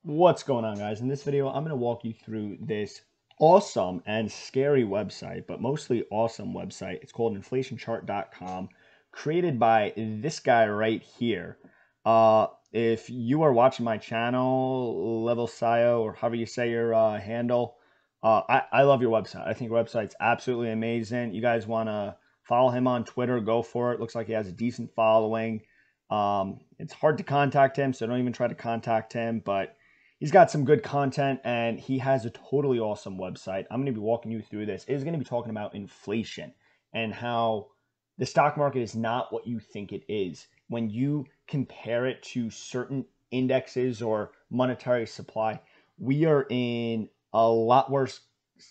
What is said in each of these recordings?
What's going on, guys? In this video, I'm going to walk you through this awesome and scary website, but mostly awesome website. It's called inflationchart.com, created by this guy right here. If you are watching my channel, Level Sio, or however you say your handle, I love your website. I think your website's absolutely amazing. You guys want to follow him on Twitter, go for it. Looks like he has a decent following. It's hard to contact him, so don't even try to contact him, but he's got some good content and he has a totally awesome website. I'm going to be walking you through this. It's going to be talking about inflation and how the stock market is not what you think it is. When you compare it to certain indexes or monetary supply, we are in a lot worse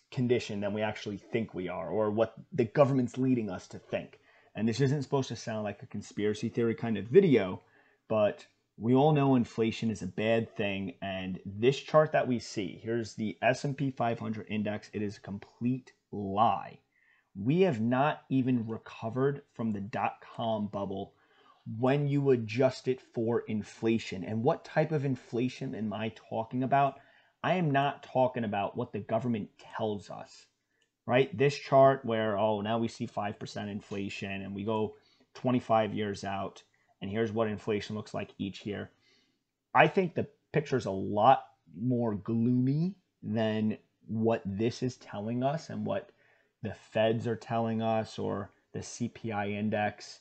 condition than we actually think we are, or what the government's leading us to think. And this isn't supposed to sound like a conspiracy theory kind of video, but we all know inflation is a bad thing, and this chart that we see, here's the S&P 500 index, it is a complete lie. We have not even recovered from the dot-com bubble when you adjust it for inflation. And what type of inflation am I talking about? I am not talking about what the government tells us, right? This chart where, oh, now we see 5% inflation and we go 25 years out, and here's what inflation looks like each year. I think the picture is a lot more gloomy than what this is telling us and what the feds are telling us or the CPI index.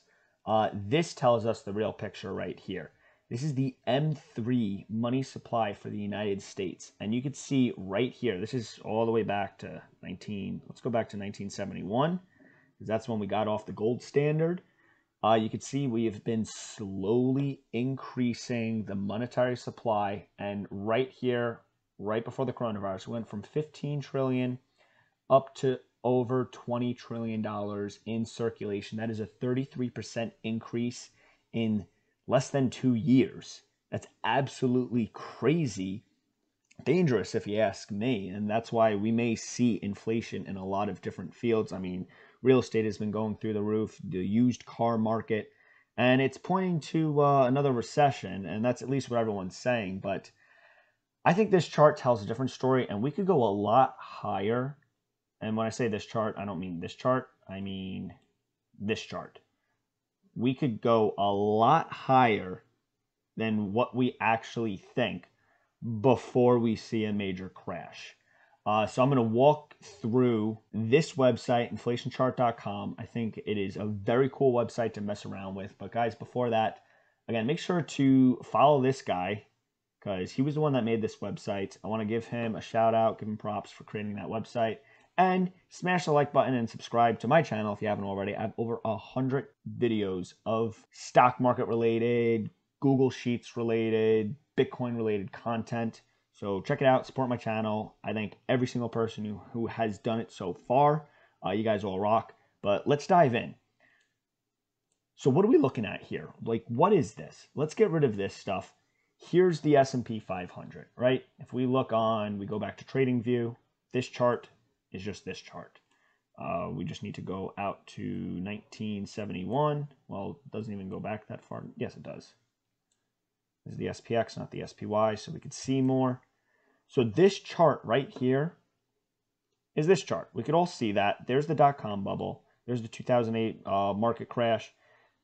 This tells us the real picture right here. This is the M3 money supply for the United States. And you can see right here, this is all the way back to let's go back to 1971, because that's when we got off the gold standard. You can see we have been slowly increasing the monetary supply, and right here, right before the coronavirus, we went from 15 trillion up to over $20 trillion in circulation. That is a 33% increase in less than 2 years. That's absolutely crazy, dangerous if you ask me, and that's why we may see inflation in a lot of different fields. I mean, real estate has been going through the roof, the used car market, and it's pointing to another recession, and that's at least what everyone's saying. But I think this chart tells a different story, and we could go a lot higher. And when I say this chart, I don't mean this chart, I mean this chart. We could go a lot higher than what we actually think before we see a major crash. So I'm going to walk through this website, inflationchart.com. I think it is a very cool website to mess around with. But guys, before that, again, make sure to follow this guy because he was the one that made this website. I want to give him a shout out, give him props for creating that website. And smash the like button and subscribe to my channel if you haven't already. I have over 100 videos of stock market related, Google Sheets related, Bitcoin related content. So check it out, support my channel. I thank every single person who has done it so far. You guys all rock. But let's dive in. So what are we looking at here? Like, what is this? Let's get rid of this stuff. Here's the S&P 500, right? If we look on, we go back to TradingView, this chart is just this chart. We just need to go out to 1971. Well, it doesn't even go back that far. Yes, it does. This is the SPX, not the SPY, so we could see more. So this chart right here is this chart. We could all see that. There's the dot-com bubble. There's the 2008 market crash.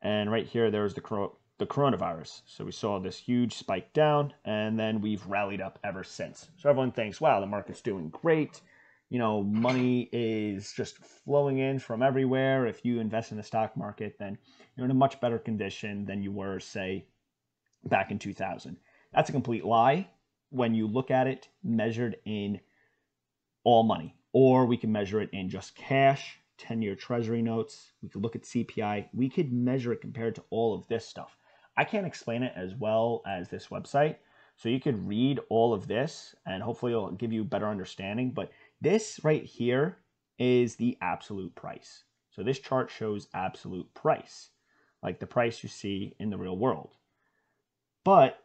And right here, there's the coronavirus. So we saw this huge spike down, and then we've rallied up ever since. So everyone thinks, wow, the market's doing great. You know, money is just flowing in from everywhere. If you invest in the stock market, then you're in a much better condition than you were, say, back in 2000. That's a complete lie when you look at it measured in all money. Or we can measure it in just cash, 10-year treasury notes. We could look at CPI. We could measure it compared to all of this stuff. I can't explain it as well as this website. So you could read all of this and hopefully it'll give you a better understanding. But this right here is the absolute price. So this chart shows absolute price, like the price you see in the real world. But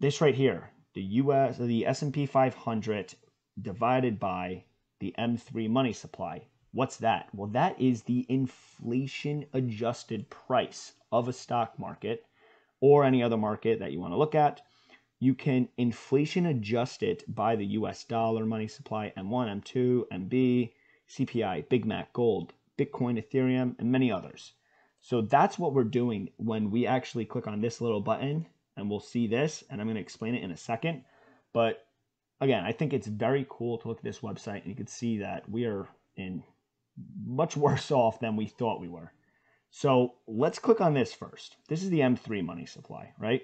this right here, the S&P 500 divided by the M3 money supply, what's that? Well, that is the inflation adjusted price of a stock market or any other market that you want to look at you can inflation adjust it by the US dollar, money supply, M1, M2, MB, CPI, Big Mac, gold, Bitcoin, Ethereum, and many others. So that's what we're doing when we actually click on this little button, and we'll see this, and I'm going to explain it in a second. But again, I think it's very cool to look at this website, and you can see that we are in much worse off than we thought we were. So let's click on this first. This is the M3 money supply, right?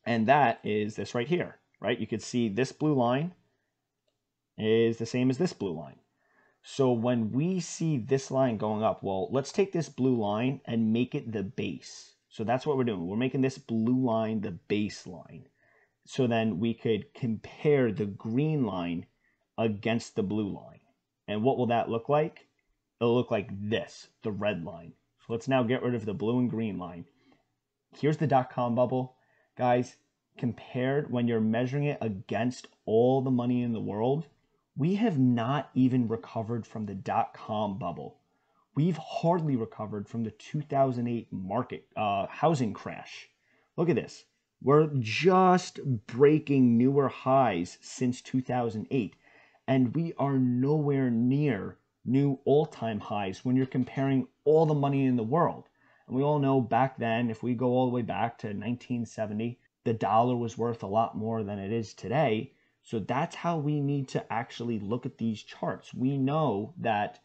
And that is this right here, right? You can see this blue line is the same as this blue line. So when we see this line going up, well, let's take this blue line and make it the base. So that's what we're doing. We're making this blue line the baseline. So then we could compare the green line against the blue line. And what will that look like? It'll look like this, the red line. So let's now get rid of the blue and green line. Here's the dot-com bubble. Guys, compared when you're measuring it against all the money in the world, we have not even recovered from the dot-com bubble. We've hardly recovered from the 2008 market housing crash. Look at this. We're just breaking newer highs since 2008, and we are nowhere near new all-time highs when you're comparing all the money in the world. And we all know back then, if we go all the way back to 1970, the dollar was worth a lot more than it is today. So that's how we need to actually look at these charts. We know that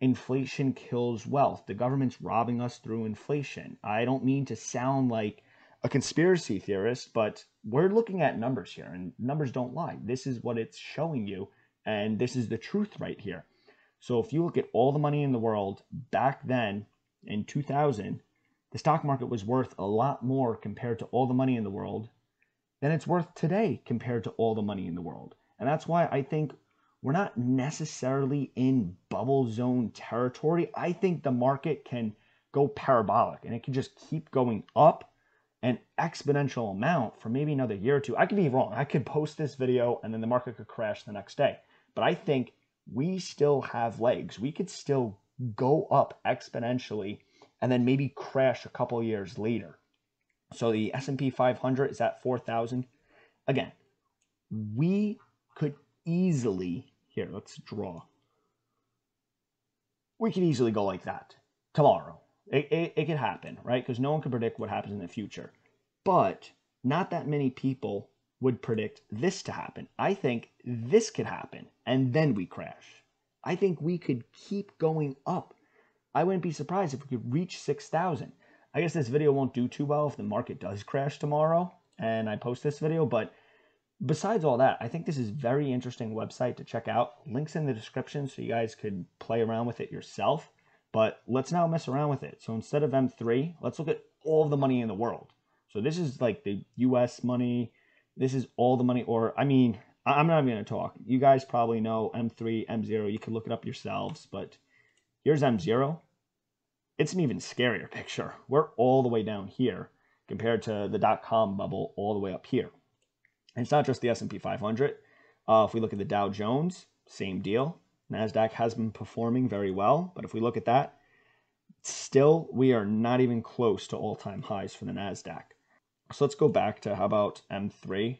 inflation kills wealth. The government's robbing us through inflation. I don't mean to sound like a conspiracy theorist, but we're looking at numbers here, and numbers don't lie. This is what it's showing you, and this is the truth right here. So if you look at all the money in the world back then in 2000, the stock market was worth a lot more compared to all the money in the world than it's worth today compared to all the money in the world. And that's why I think we're not necessarily in bubble zone territory. I think the market can go parabolic and it can just keep going up an exponential amount for maybe another year or two. I could be wrong. I could post this video and then the market could crash the next day. But I think we still have legs. We could still go up exponentially and then maybe crash a couple years later. So the S&P 500 is at 4,000. Again, we could easily, here, let's draw. We could easily go like that tomorrow. It could happen, right? Because no one can predict what happens in the future. But not that many people would predict this to happen. I think this could happen, and then we crash. I think we could keep going up. I wouldn't be surprised if we could reach 6,000. I guess this video won't do too well if the market does crash tomorrow and I post this video, but besides all that, I think this is a very interesting website to check out. Links in the description so you guys could play around with it yourself. But let's now mess around with it. So instead of M3, let's look at all of the money in the world. So this is like the US money. This is all the money, or I mean, I'm not even going to talk. You guys probably know M3, M0. You can look it up yourselves, but here's M0. It's an even scarier picture. We're all the way down here compared to the dot-com bubble all the way up here. And it's not just the S&P 500. If we look at the Dow Jones, same deal. NASDAQ has been performing very well, but if we look at that, still we are not even close to all-time highs for the NASDAQ. So let's go back to how about M3.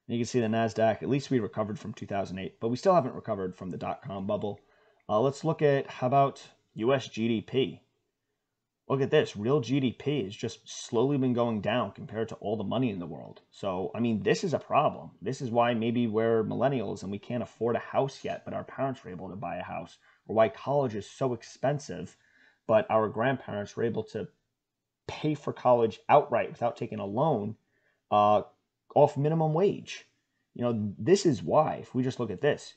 You can see the NASDAQ, at least we recovered from 2008, but we still haven't recovered from the dot-com bubble. Let's look at how about US GDP. Look at this, real GDP has just slowly been going down compared to all the money in the world. So, I mean, this is a problem. This is why maybe we're millennials and we can't afford a house yet, but our parents were able to buy a house, or why college is so expensive, but our grandparents were able to pay for college outright without taking a loan off minimum wage. You know, this is why, if we just look at this,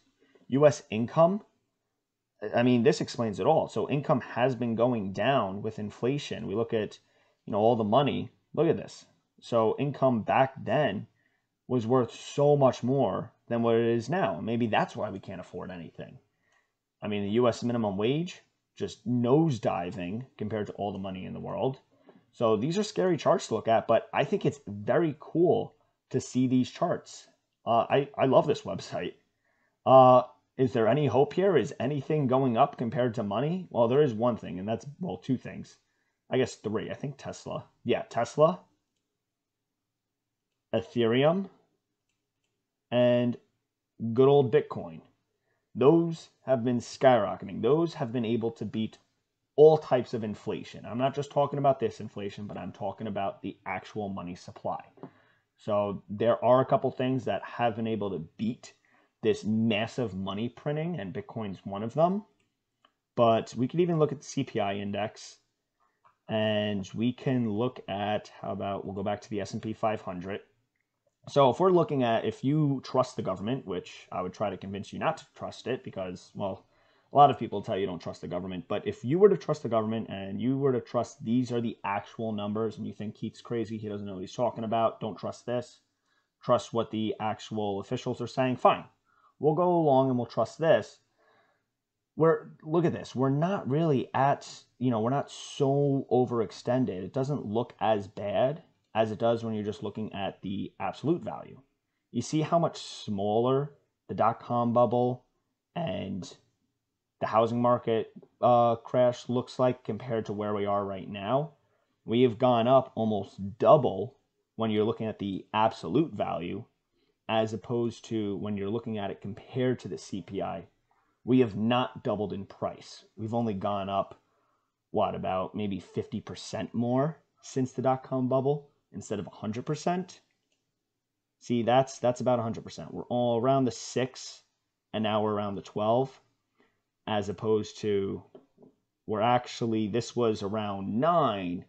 U.S. income, I mean, this explains it all. So income has been going down with inflation. We look at, you know, all the money. Look at this. So income back then was worth so much more than what it is now. And maybe that's why we can't afford anything. I mean, the U.S. minimum wage just nosediving compared to all the money in the world. So these are scary charts to look at, but I think it's very cool to see these charts. I love this website. Is there any hope here? Is anything going up compared to money? Well, there is one thing, and that's, well, two things. I guess three. I think Tesla. Yeah, Tesla. Ethereum, and good old Bitcoin. Those have been skyrocketing. Those have been able to beat all types of inflation. I'm not just talking about this inflation, but I'm talking about the actual money supply. So there are a couple things that have been able to beat this massive money printing, and Bitcoin's one of them. But we could even look at the CPI index, and we can look at, how about, we'll go back to the S&P 500. So if we're looking at, if you trust the government, which I would try to convince you not to trust it because, well, a lot of people tell you don't trust the government. But if you were to trust the government and you were to trust these are the actual numbers and you think Keith's crazy, he doesn't know what he's talking about, don't trust this, trust what the actual officials are saying, fine. We'll go along and we'll trust this. Look at this. We're not really at, we're not so overextended. It doesn't look as bad as it does when you're just looking at the absolute value. You see how much smaller the dot-com bubble and the housing market crash looks like compared to where we are right now. We have gone up almost double when you're looking at the absolute value, as opposed to when you're looking at it compared to the CPI. We have not doubled in price. We've only gone up, about maybe 50% more since the dot-com bubble instead of 100%. See, that's about 100%. We're all around the 6, and now we're around the 12, as opposed to this was around 9,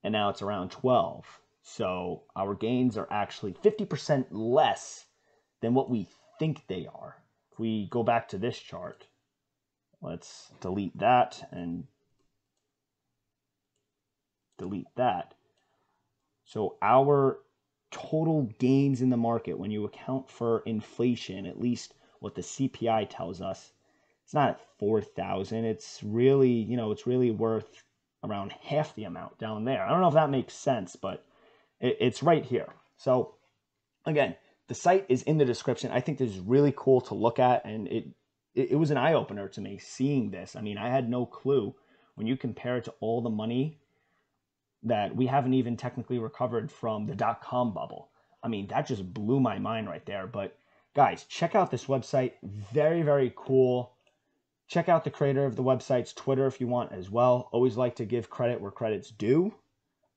and now it's around 12. So our gains are actually 50% less than what we think they are. If we go back to this chart, let's delete that and delete that. So our total gains in the market, when you account for inflation, at least what the CPI tells us, it's not at 4,000. It's really, it's really worth around half the amount down there. I don't know if that makes sense, but it's right here. So again, the site is in the description. I think this is really cool to look at, and it was an eye-opener to me seeing this. I mean, I had no clue when you compare it to all the money that we haven't even technically recovered from the dot-com bubble. I mean, that just blew my mind right there. But guys, check out this website. Very, very cool. Check out the creator of the website's Twitter if you want as well. Always like to give credit where credit's due.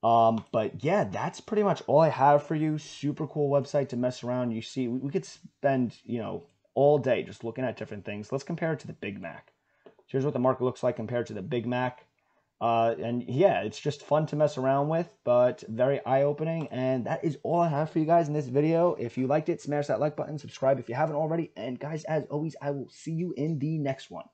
But yeah, that's pretty much all I have for you. Super cool website to mess around. You see, we could spend, all day just looking at different things. Let's compare it to the Big Mac. Here's what the market looks like compared to the Big Mac. And yeah, it's just fun to mess around with, but very eye-opening. And that is all I have for you guys in this video. If you liked it, smash that like button, subscribe if you haven't already. And guys, as always, I will see you in the next one.